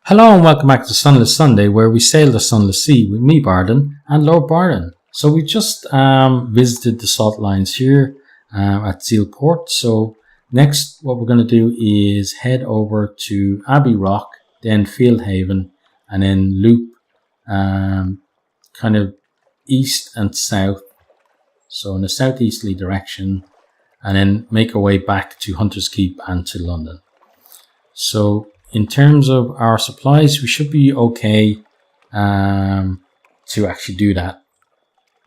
Hello and welcome back to Sunless Sunday, where we sail the Sunless Sea with me, Bardon, and Lord Bardon. So we just visited the salt lines here at Seal Port. So next, what we're going to do is head over to Abbey Rock, then Fieldhaven, and then loop kind of east and south. So in a southeasterly direction, and then make our way back to Hunter's Keep and to London. So in terms of our supplies, we should be okay to actually do that.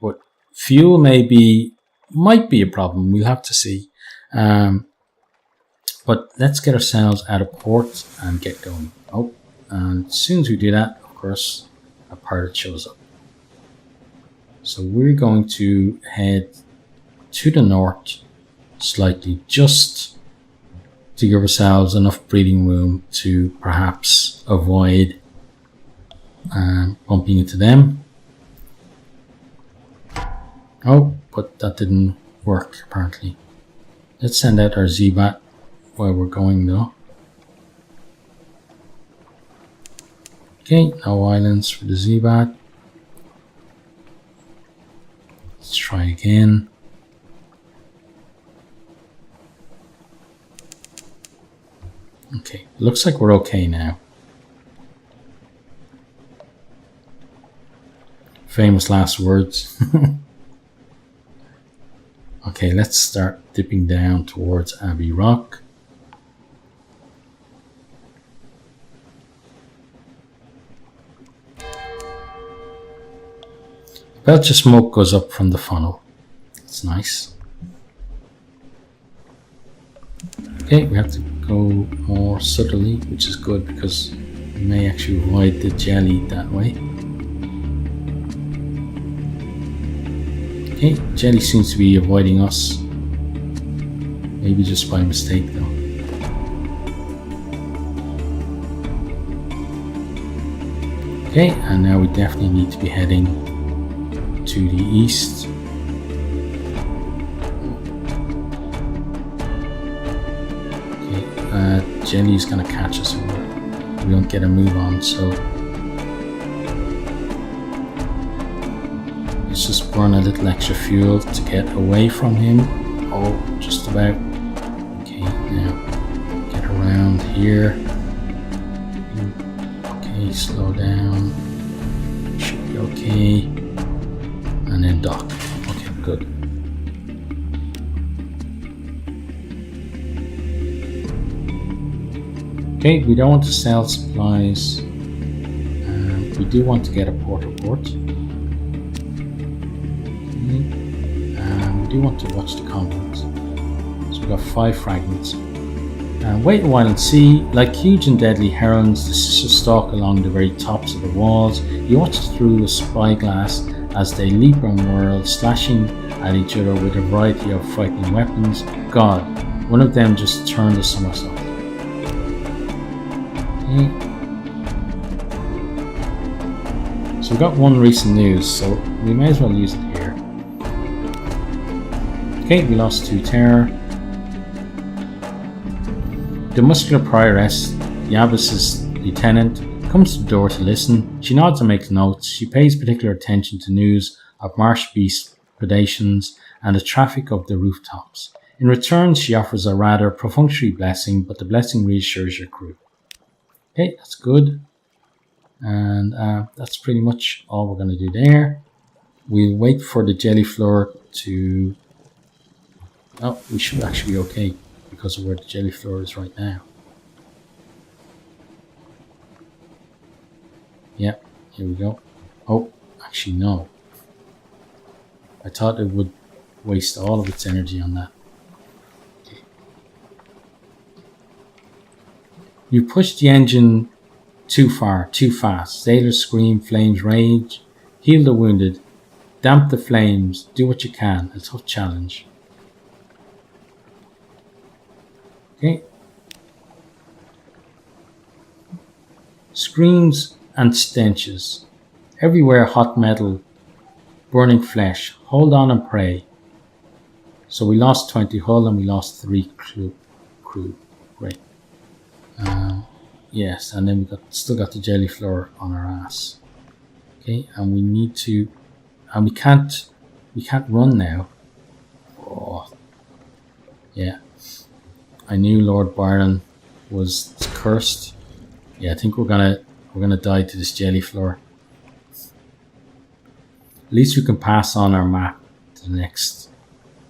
But fuel might be a problem. We'll have to see. But let's get ourselves out of port and get going. Oh, and as soon as we do that, of course, a pirate shows up. So we're going to head to the north slightly, just to give ourselves enough breathing room to perhaps avoid bumping into them. Oh, but that didn't work apparently. Let's send out our Z-Bat while we're going though. Okay, no islands for the Z-Bat. Let's try again. Okay, looks like we're okay now. Famous last words. Okay, let's start dipping down towards Abbey Rock. Belch of smoke goes up from the funnel. It's nice. Okay, we have to go more subtly, which is good because we may actually avoid the jelly that way. Okay, jelly seems to be avoiding us. Maybe just by mistake though. Okay, and now we definitely need to be heading to the east. Jelly's gonna catch us if we don't get a move on, so let's just burn a little extra fuel to get away from him. Oh, just about. Okay, now get around here. Okay, slow down. Should be okay. And then dock. Okay, good. Okay, we don't want to sell supplies. We do want to get a port report. We do want to watch the content. So we've got 5 fragments. Wait a while and see. Like huge and deadly herons, the sisters stalk along the very tops of the walls. You watch through a spyglass as they leap and whirl, slashing at each other with a variety of frightening weapons. God, one of them just turned a somersault. So we've got one recent news, so we may as well use it here. Okay, we lost 2 terror. The muscular prioress, the abbess's lieutenant, comes to the door to listen. She nods and makes notes. She pays particular attention to news of marsh beast predations and the traffic of the rooftops. In return, she offers a rather perfunctory blessing, but the blessing reassures your crew. Okay, that's good. And that's pretty much all we're going to do there. We'll wait for the jelly floor to... Oh, we should actually be okay because of where the jelly floor is right now. Yeah, here we go. Oh, actually no. I thought it would waste all of its energy on that. You push the engine too far, too fast. Sailors scream, flames rage. Heal the wounded. Damp the flames. Do what you can. A tough challenge. Okay. Screams and stenches. Everywhere hot metal. Burning flesh. Hold on and pray. So we lost 20 hull and we lost 3 crew. Great. Yes, and then we still got the jelly floor on our ass. Okay, and we need to, and we can't run now. Oh, yeah. I knew Lord Bardon was cursed. Yeah, I think we're gonna die to this jelly floor. At least we can pass on our map to the next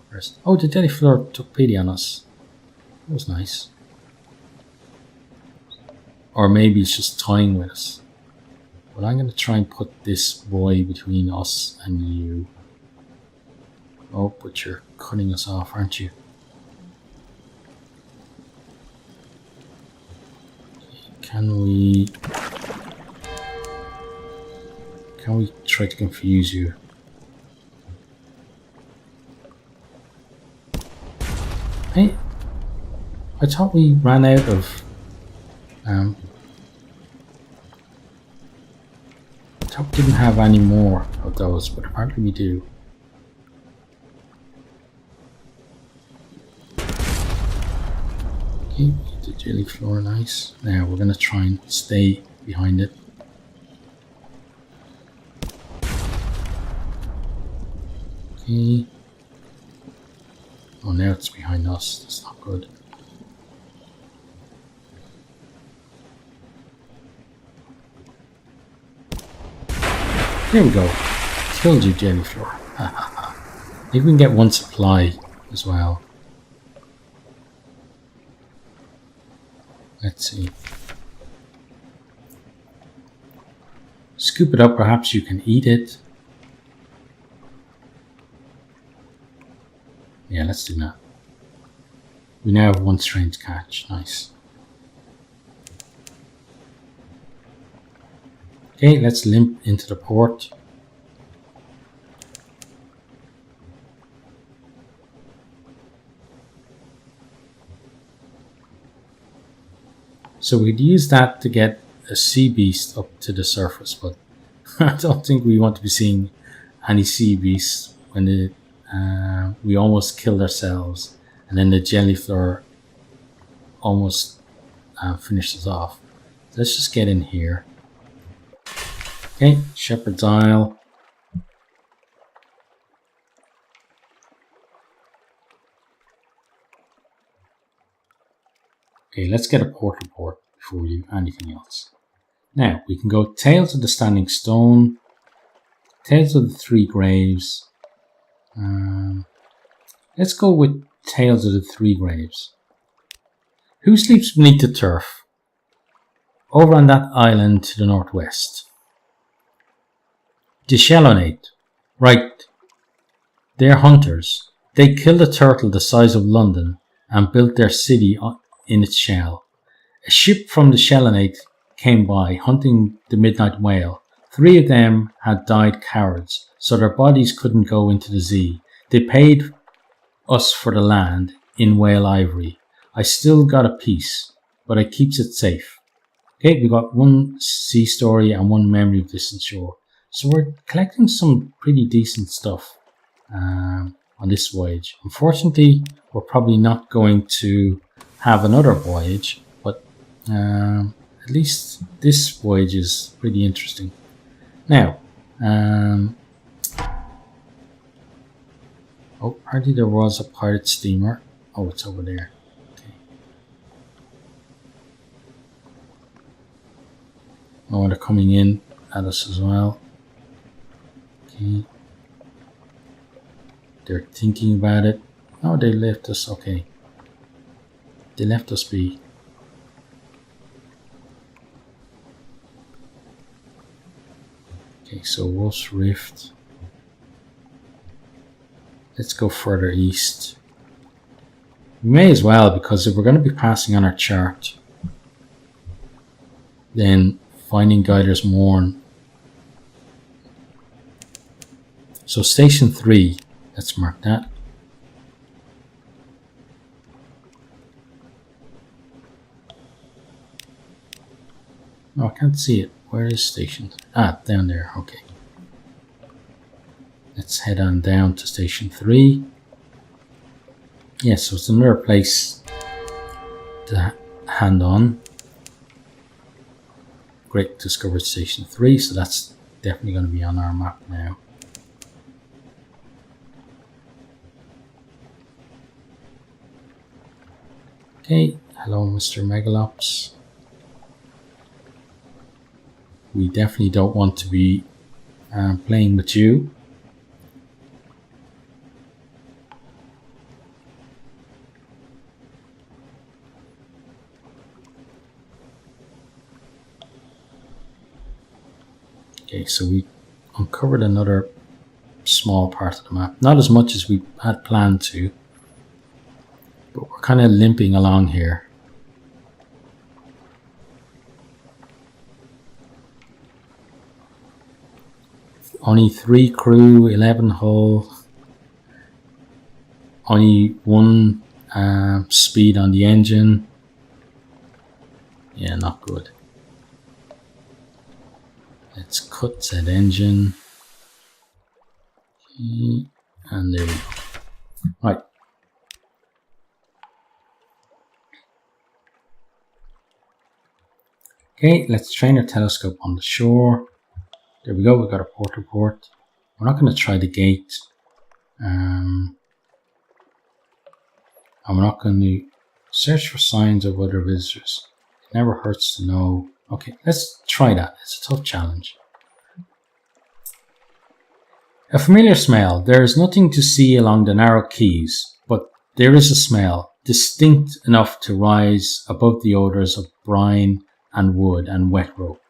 person. Oh, the jelly floor took pity on us. That was nice. Or maybe it's just toying with us. But I'm going to try and put this boy between us and you. Oh, but you're cutting us off, aren't you? Can we try to confuse you? Hey, I thought we ran out of I thought we didn't have any more of those, but apparently we do. Okay, the jelly floor, nice. Now we're gonna try and stay behind it. Okay. Oh, now it's behind us. That's not good. There we go. Killed you, jelly floor. Maybe we can get one supply as well. Let's see. Scoop it up, perhaps you can eat it. Yeah, let's do that. We now have one strange catch. Nice. Okay, let's limp into the port. So we'd use that to get a sea beast up to the surface, but I don't think we want to be seeing any sea beasts when we almost killed ourselves, and then the jelly floor almost finished us off. Let's just get in here. Okay, Shepherd's Isle. Okay, let's get a port report before we do anything else. Now, we can go Tales of the Standing Stone, Tales of the Three Graves. Let's go with Tales of the Three Graves. Who sleeps beneath the turf? Over on that island to the northwest. The Shellonate. Right. They're hunters. They killed a turtle the size of London and built their city in its shell. A ship from the Shellonate came by hunting the midnight whale. 3 of them had died cowards, so their bodies couldn't go into the sea. They paid us for the land in whale ivory. I still got a piece, but I keeps it safe. Okay, we got one sea story and one memory of distant shore. So we're collecting some pretty decent stuff on this voyage. Unfortunately, we're probably not going to have another voyage, but at least this voyage is pretty interesting. Now, oh, apparently there was a pirate steamer. Oh, it's over there. Okay. Oh, they're coming in at us as well. Okay. They're thinking about it. Oh, they left us. Okay. They left us be. Okay, so Wolf's Rift. Let's go further east. We may as well, because if we're going to be passing on our chart, then finding Guider's Morn. So Station 3, let's mark that. Oh, I can't see it. Where is Station? Ah, down there, okay. Let's head on down to Station 3. Yeah, so it's another place to hand on. Great discovered Station 3, so that's definitely going to be on our map now. Okay, hello Mr. Megalops. We definitely don't want to be playing with you. Okay, so we uncovered another small part of the map. Not as much as we had planned to, but we're kind of limping along here. Only 3 crew, 11 hull, only 1 speed on the engine. Yeah, not good. Let's cut that engine. Okay, and there we go. Right. Okay, let's train our telescope on the shore. There we go, we've got a port report. We're not going to try the gate. And we're not going to search for signs of other visitors. It never hurts to know. Okay, let's try that. It's a tough challenge. A familiar smell. There is nothing to see along the narrow quays, but there is a smell, distinct enough to rise above the odours of brine and wood and wet rope.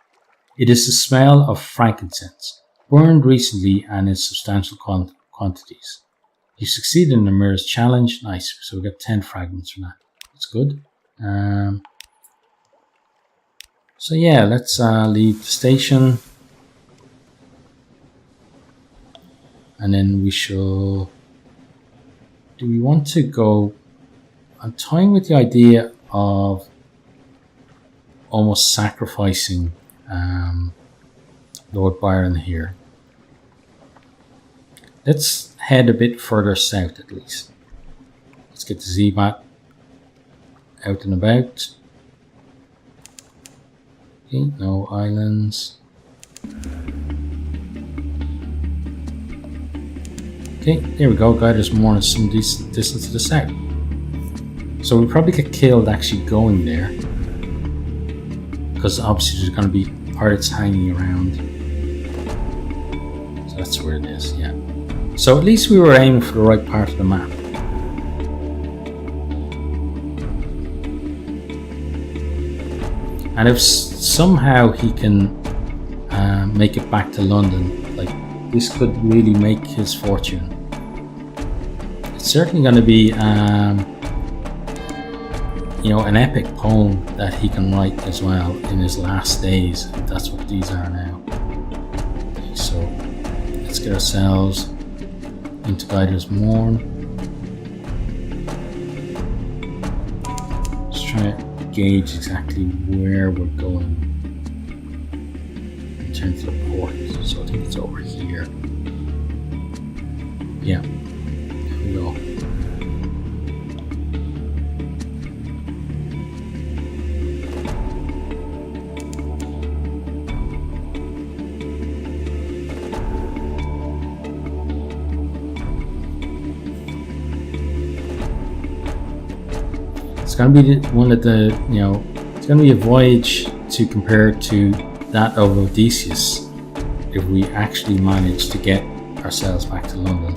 It is the smell of frankincense, burned recently and in substantial quantities. You succeeded in the mirror's challenge. Nice. So we got 10 fragments from that. That's good. So yeah, let's leave the station. And then we shall... Do we want to go... I'm toying with the idea of almost sacrificing Lord Byron here. Let's head a bit further south at least. Let's get the Z-Bat out and about. Okay, no islands. Okay, there we go. Guide us more in some decent distance to the south. So we'll probably get killed actually going there, because obviously there's going to be pirates hanging around. So that's where it is, yeah. So at least we were aiming for the right part of the map. And if somehow he can make it back to London, like, this could really make his fortune. It's certainly going to be, you know, an epic poem that he can write as well in his last days. That's what these are now. Okay, so let's get ourselves into Guider's Morn. Let's try to gauge exactly where we're going in terms of the port. So I think it's over here. Yeah, there we go. It's going to be one of the, you know, it's going to be a voyage to compare to that of Odysseus if we actually manage to get ourselves back to London.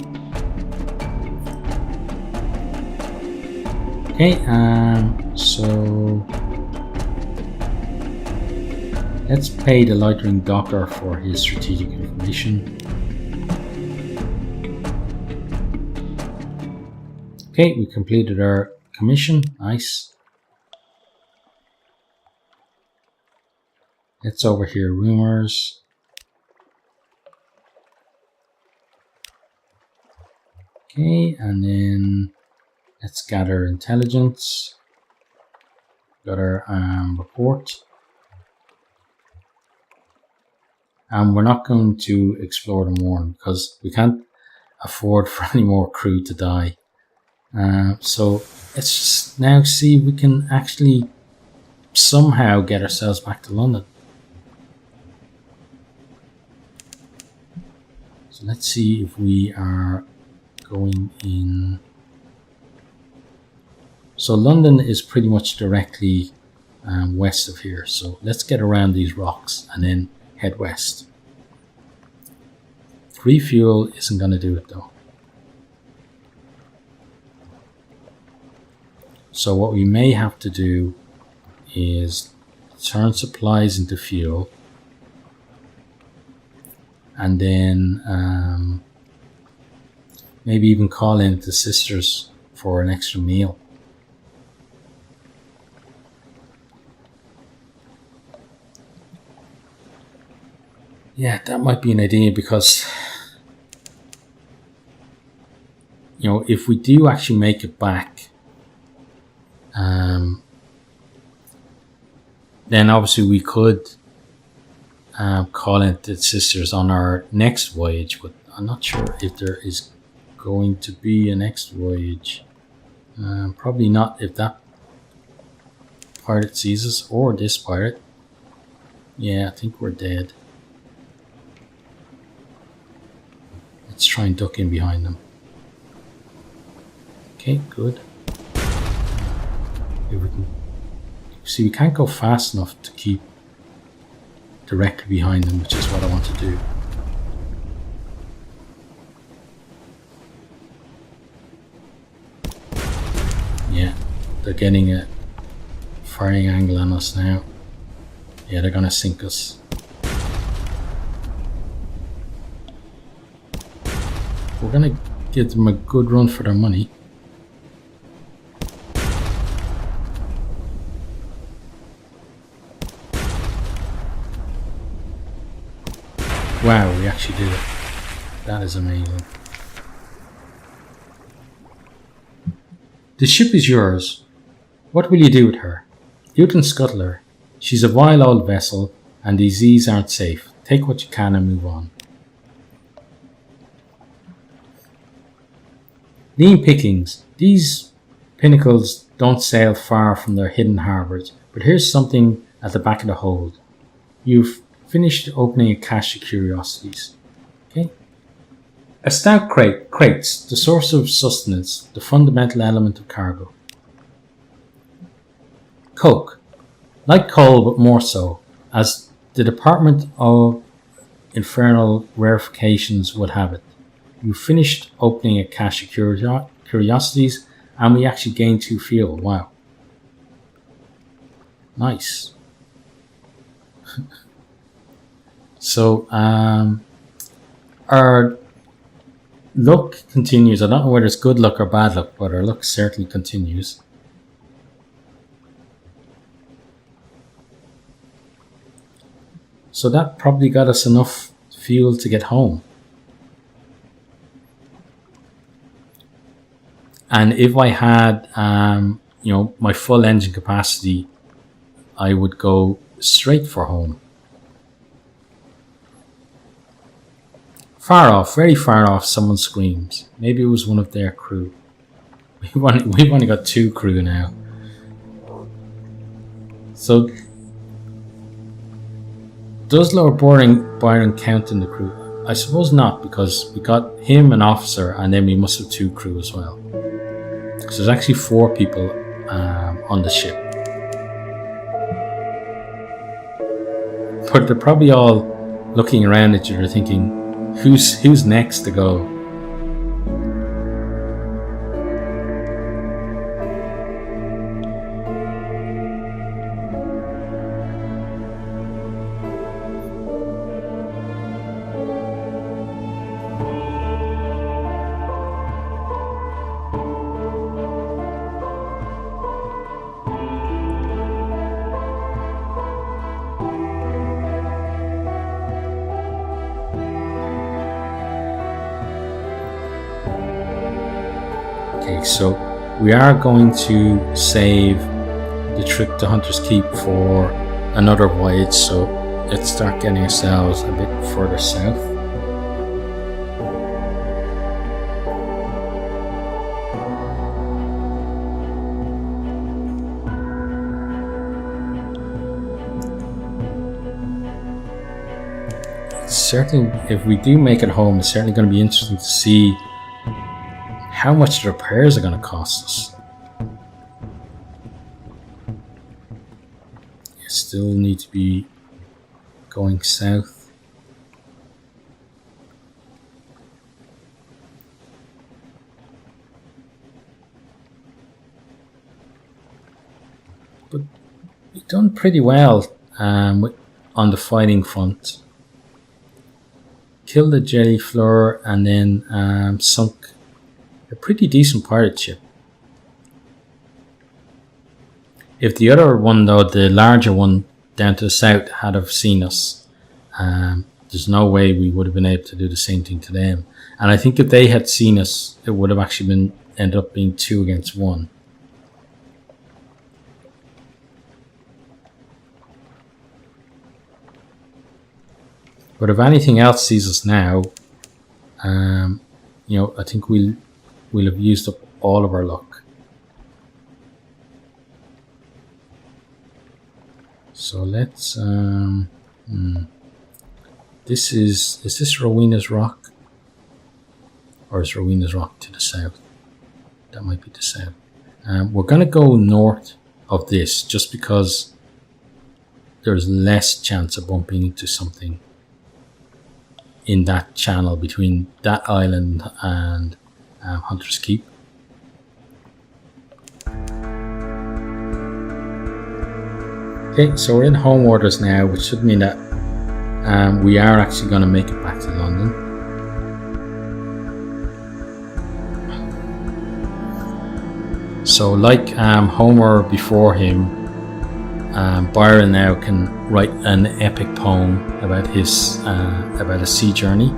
Okay, so let's pay the loitering docker for his strategic information. Okay, we completed our commission. Nice. Let's overhear rumors. Okay, and then let's gather intelligence. Got our report. And we're not going to explore the Morn because we can't afford for any more crew to die. So let's just now see if we can actually somehow get ourselves back to London. So let's see if we are going in. So London is pretty much directly west of here. So let's get around these rocks and then head west. Free fuel isn't going to do it though. So what we may have to do is turn supplies into fuel, and then maybe even call in the sisters for an extra meal. Yeah, that might be an idea, because you know, if we do actually make it back, then obviously we could call in the sisters on our next voyage, but I'm not sure if there is going to be a next voyage. Probably not if that pirate sees us, or this pirate. Yeah, I think we're dead. Let's try and duck in behind them. Okay, good. If we can see, we can't go fast enough to keep directly behind them, which is what I want to do. Yeah, they're getting a firing angle on us now. Yeah, they're gonna sink us. We're gonna give them a good run for their money. Wow, we actually did it. That is amazing. The ship is yours. What will you do with her? You can scuttle her. She's a vile old vessel, and these seas aren't safe. Take what you can and move on. Lean pickings. These pinnacles don't sail far from their hidden harbours, but here's something at the back of the hold. You've finished opening a cache of curiosities. Okay. A stout crate. Crates, the source of sustenance, the fundamental element of cargo. Coke. Like coal, but more so, as the Department of Infernal Rarefications would have it. You finished opening a cache of curiosities, and we actually gained 2 fuel. Wow. Nice. So, our luck continues. I don't know whether it's good luck or bad luck, but our luck certainly continues. So that probably got us enough fuel to get home. And if I had, you know, my full engine capacity, I would go straight for home. Far off, very far off, someone screams. Maybe it was one of their crew. We've only got 2 crew now. So, does Lord Bardon count in the crew? I suppose not, because we got him, an officer, and then we must have 2 crew as well. So there's actually 4 people on the ship. But they're probably all looking around at you, they're thinking, who's next to go? Okay, so we are going to save the trip to Hunter's Keep for another voyage, so let's start getting ourselves a bit further south. certainly, if we do make it home, it's certainly going to be interesting to see how much the repairs are going to cost us. You still need to be going south. But we've done pretty well on the fighting front. Killed the jelly floor and then sunk a pretty decent pirate ship. If the other one though, the larger one down to the south, had have seen us, there's no way we would have been able to do the same thing to them. And I think if they had seen us, it would have actually ended up being 2 against 1. But if anything else sees us now, I think we'll have used up all of our luck. So let's. This is this Rowena's Rock, or is Rowena's Rock to the south? That might be the south. We're gonna go north of this just because there's less chance of bumping into something in that channel between that island and Hunter's Keep. Okay, so we're in home orders now, which should mean that we are actually going to make it back to London. So like Homer before him, Byron now can write an epic poem about his about a sea journey.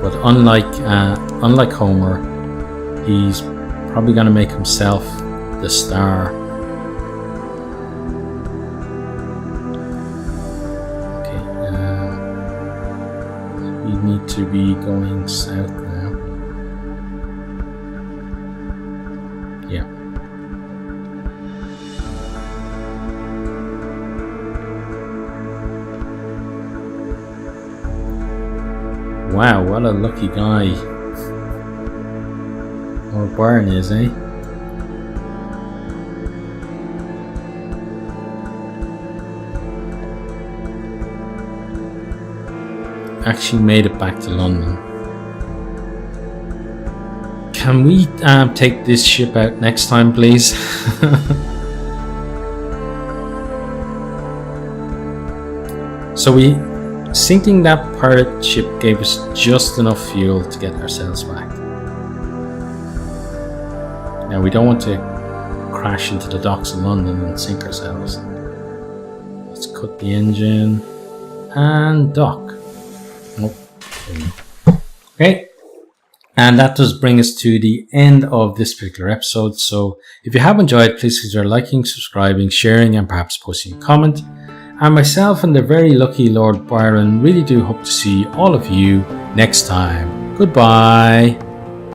But unlike Homer, he's probably going to make himself the star. Okay, we need to be going south now. Yeah. Wow, what a lucky guy. Or Bardon is, eh? Actually made it back to London. Can we take this ship out next time, please? So sinking that pirate ship gave us just enough fuel to get ourselves back. Now we don't want to crash into the docks of London and sink ourselves. Let's cut the engine and dock. Nope. Okay. And that does bring us to the end of this particular episode. So if you have enjoyed, please consider liking, subscribing, sharing, and perhaps posting a comment. And myself and the very lucky Lord Byron really do hope to see all of you next time. Goodbye.